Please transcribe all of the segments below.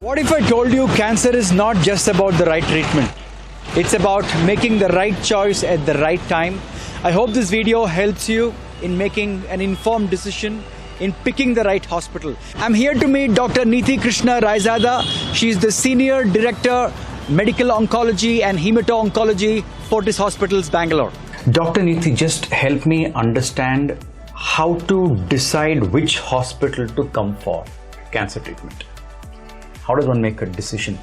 What if I told you cancer is not just about the right treatment? It's about making the right choice at the right time. I hope this video helps you in making an informed decision in picking the right hospital. I'm here to meet Dr. Niti Raizada. She's the Senior Director, Medical Oncology and Hemato-Oncology, Fortis Hospitals, Bangalore. Dr. Niti, just help me understand how to decide which hospital to come for cancer treatment. How does one make a decision?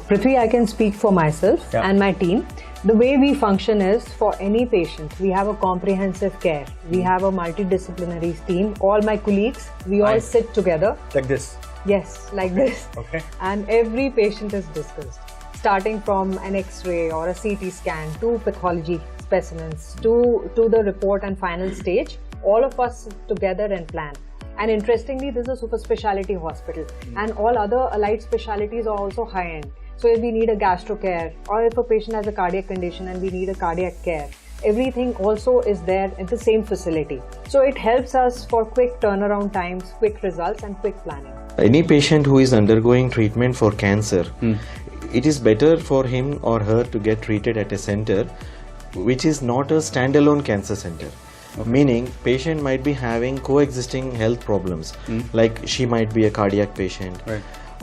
Prithvi, I can speak for myself and my team. The way we function is, for any patient, we have a comprehensive care. We have a multidisciplinary team. All my colleagues, we all sit together. Like this? Yes, like this. Okay. And every patient is discussed. Starting from an X-ray or a CT scan to pathology specimens to the report and final stage, all of us sit together and plan. And interestingly, this is a super specialty hospital and all other allied specialties are also high-end. So if we need a gastro care or if a patient has a cardiac condition and we need a cardiac care, everything also is there at the same facility. So it helps us for quick turnaround times, quick results and quick planning. Any patient who is undergoing treatment for cancer, it is better for him or her to get treated at a center which is not a standalone cancer center. Okay. Meaning, patient might be having coexisting health problems, like she might be a cardiac patient,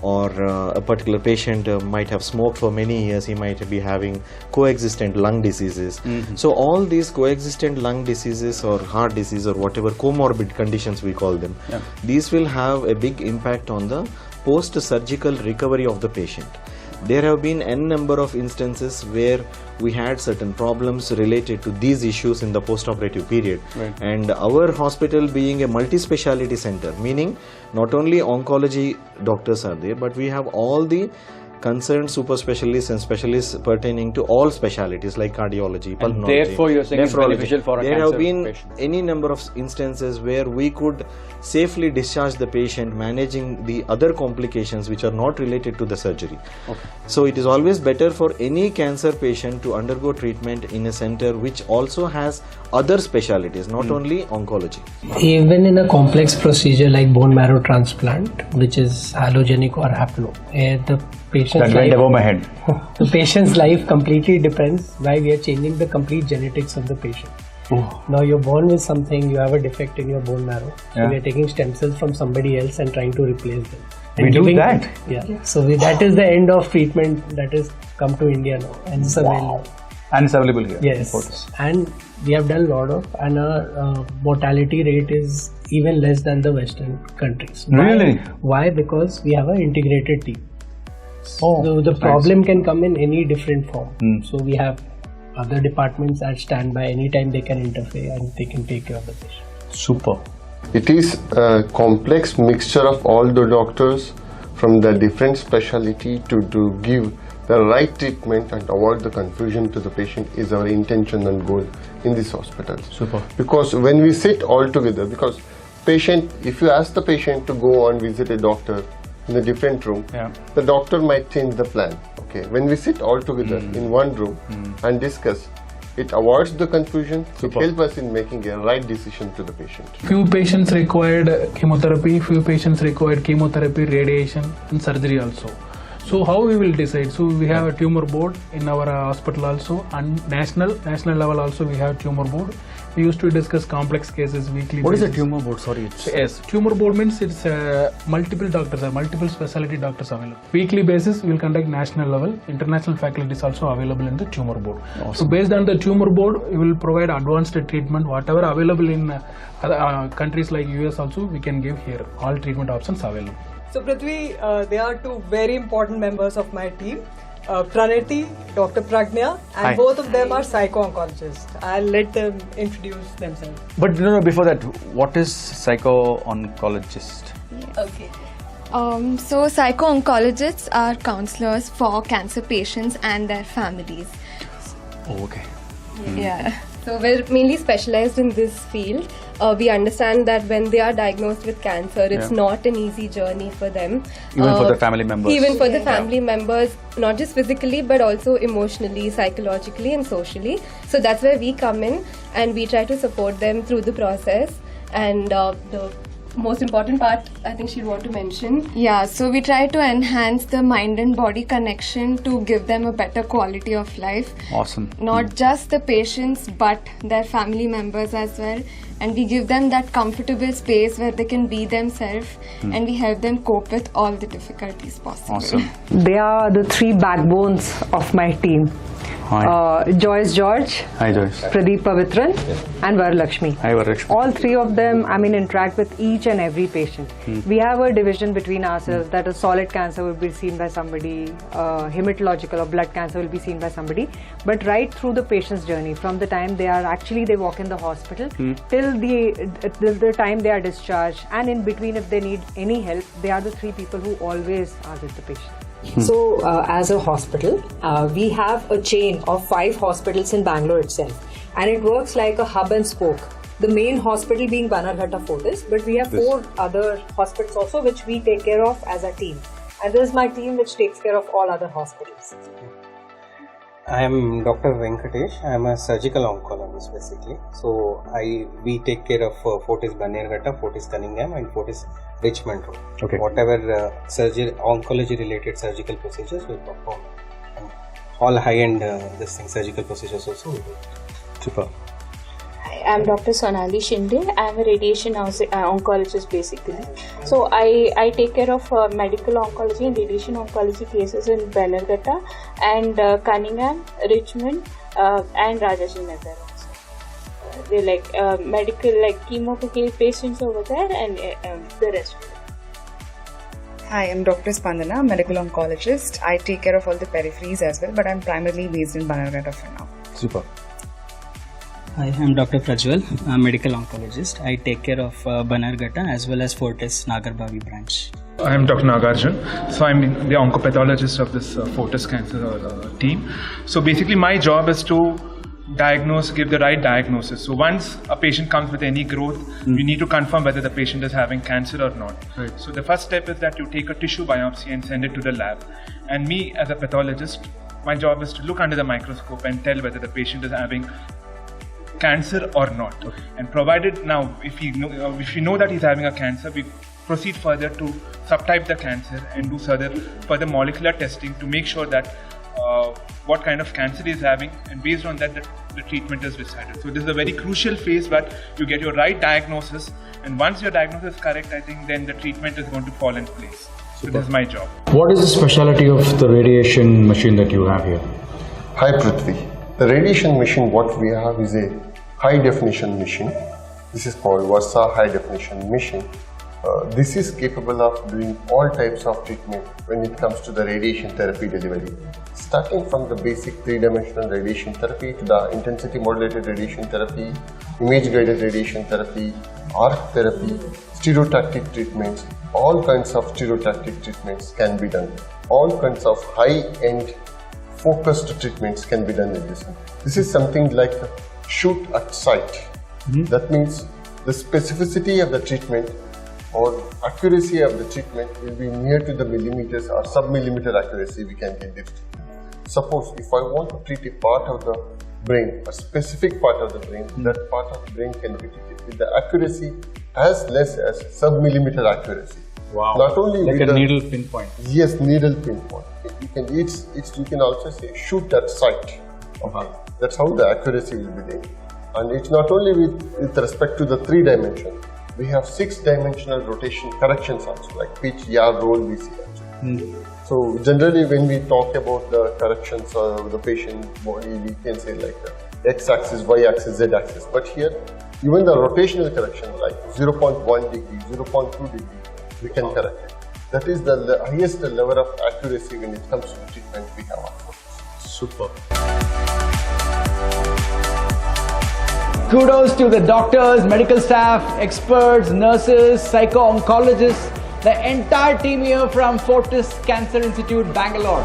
or a particular patient might have smoked for many years, he might be having coexistent lung diseases. So all these coexistent lung diseases or heart disease or whatever comorbid conditions we call them, these will have a big impact on the post-surgical recovery of the patient. There have been n number of instances where we had certain problems related to these issues in the post-operative period. And our hospital being a multi-speciality center, meaning not only oncology doctors are there, but we have all the concerned super specialists and specialists pertaining to all specialities like cardiology, pulmonology. Therefore, you're saying it's beneficial for a cancer patient. There have been any number of instances where we could safely discharge the patient, managing the other complications which are not related to the surgery. So it is always better for any cancer patient to undergo treatment in a center which also has other specialities, not only oncology. Even in a complex procedure like bone marrow transplant, which is allogenic or haplo, the patient's life completely depends why we are changing the complete genetics of the patient. Now you're born with something, you have a defect in your bone marrow, so we are taking stem cells from somebody else and trying to replace them. And we do that? So that is the end of treatment that has come to India now, and it's available. And it's available here? Yes, and we have done a lot of, and our mortality rate is even less than the Western countries. Really? Why? Because we have an integrated team. So the problem can come in any different form. So we have other departments at standby. Anytime they can interfere and they can take care of the patient. Super. It is a complex mixture of all the doctors from the different specialty to give the right treatment and avoid the confusion to the patient is our intention and goal in this hospital. Super. Because when we sit all together, because patient, if you ask the patient to go and visit a doctor in a different room, the doctor might change the plan. Okay, when we sit all together in one room and discuss, it avoids the confusion. It helps us in making a right decision to the patient. Few patients required chemotherapy, few patients required chemotherapy, radiation and surgery also. So how we will decide? So we have a tumor board in our hospital also, and national level also we have tumor board. We used to discuss complex cases weekly. What is a tumor board? Sorry. Yes, tumor board means it's multiple doctors, multiple specialty doctors available. Weekly basis we will conduct national level. International faculties also available in the tumor board. Awesome. So based on the tumor board, we will provide advanced treatment, whatever available in other countries like US also we can give here. All treatment options available. So Prithvi, there are two very important members of my team. Praniti, Dr. Pragnya, and both of them are psycho-oncologists. I'll let them introduce themselves. But before that, what is psycho-oncologist? Okay. So psycho-oncologists are counselors for cancer patients and their families. Oh, okay. Yeah. So we're mainly specialized in this field. We understand that when they are diagnosed with cancer, it's not an easy journey for them. Even for the family members. Even for the family members, not just physically, but also emotionally, psychologically and socially. So that's where we come in and we try to support them through the process. And the most important part I think she'll want to mention. Yeah, so we try to enhance the mind and body connection to give them a better quality of life. Awesome. Not just the patients but their family members as well. And we give them that comfortable space where they can be themselves and we help them cope with all the difficulties possible. Awesome. They are the three backbones of my team. Joyce George, Hi Joyce. Pradeep Pavitran and Varalakshmi. Hi Varalakshmi. All three of them, interact with each and every patient. We have a division between ourselves that a solid cancer will be seen by somebody, hematological or blood cancer will be seen by somebody. But right through the patient's journey, from the time they walk in the hospital till the time they are discharged, and in between if they need any help, they are the three people who always are with the patient. So, as a hospital, we have a chain of 5 hospitals in Bangalore itself, and it works like a hub and spoke. The main hospital being Bannerghatta Fortis, but we have 4 other hospitals also which we take care of as a team. And this is my team which takes care of all other hospitals. I am Dr. Venkatesh. I am a surgical oncologist basically. So we take care of Fortis Bannerghatta, Fortis Cunningham and Fortis Richmond Road. Okay. Whatever oncology related surgical procedures we perform. And all high-end surgical procedures also we do. Super. I am Dr. Sonali Shinde. I am a radiation oncologist basically. So I take care of medical oncology and radiation oncology cases in Bannerghatta and Cunningham, Richmond and Rajajinagar also. They like medical chemo patients over there and the rest. Hi, I'm Dr. Spandana, medical oncologist. I take care of all the peripheries as well, but I'm primarily based in Bannerghatta for now. Super. Hi, I'm Dr. Prajwal, a medical oncologist. I take care of Bannerghatta as well as Fortis Nagarbavi branch. I am Dr. Nagarjun. So I'm the oncopathologist of this Fortis cancer team. So basically my job is to give the right diagnosis. So once a patient comes with any growth, you need to confirm whether the patient is having cancer or not. Right. So the first step is that you take a tissue biopsy and send it to the lab. And me as a pathologist, my job is to look under the microscope and tell whether the patient is having cancer or not. Okay. And provided now, if you know that he's having a cancer, we proceed further to subtype the cancer and do further molecular testing to make sure that what kind of cancer he is having, and based on that the treatment is decided. So this is a very crucial phase where you get your right diagnosis, and once your diagnosis is correct, I think then the treatment is going to fall in place. So this is my job. What is the specialty of the radiation machine that you have here? Hi Prithvi. The radiation machine what we have is a high definition machine. This is called Versa high definition machine. This is capable of doing all types of treatment when it comes to the radiation therapy delivery. Starting from the basic 3-dimensional radiation therapy to the intensity modulated radiation therapy, image guided radiation therapy, arc therapy, stereotactic treatments, all kinds of stereotactic treatments can be done. All kinds of high-end focused treatments can be done in this. This is something like shoot at sight. That means the specificity of the treatment or accuracy of the treatment will be near to the millimeters or sub-millimeter accuracy we can get this treatment. Suppose if I want to treat a part of the brain, a specific part of the brain, that part of the brain can be treated with the accuracy as less as sub-millimeter accuracy. Wow. Not only like with a needle pinpoint. Yes, needle pinpoint. You can also say shoot at sight. Okay. That's how the accuracy will be there. And it's not only with respect to the 3 dimension. We have 6-dimensional rotation corrections also, like pitch, yaw, roll, we see actually. So generally when we talk about the corrections of the patient body, we can say like the x-axis, y-axis, z-axis. But here, even the rotational correction like 0.1 degree, 0.2 degree, we can correct it. That is the highest level of accuracy when it comes to the treatment we have offered. Super. Kudos to the doctors, medical staff, experts, nurses, psycho-oncologists, the entire team here from Fortis Cancer Institute, Bangalore.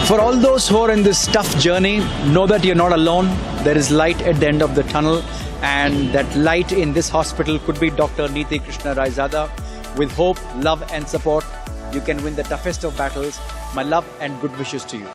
For all those who are in this tough journey, know that you're not alone. There is light at the end of the tunnel, and that light in this hospital could be Dr. Niti Raizada. With hope, love and support, you can win the toughest of battles. My love and good wishes to you.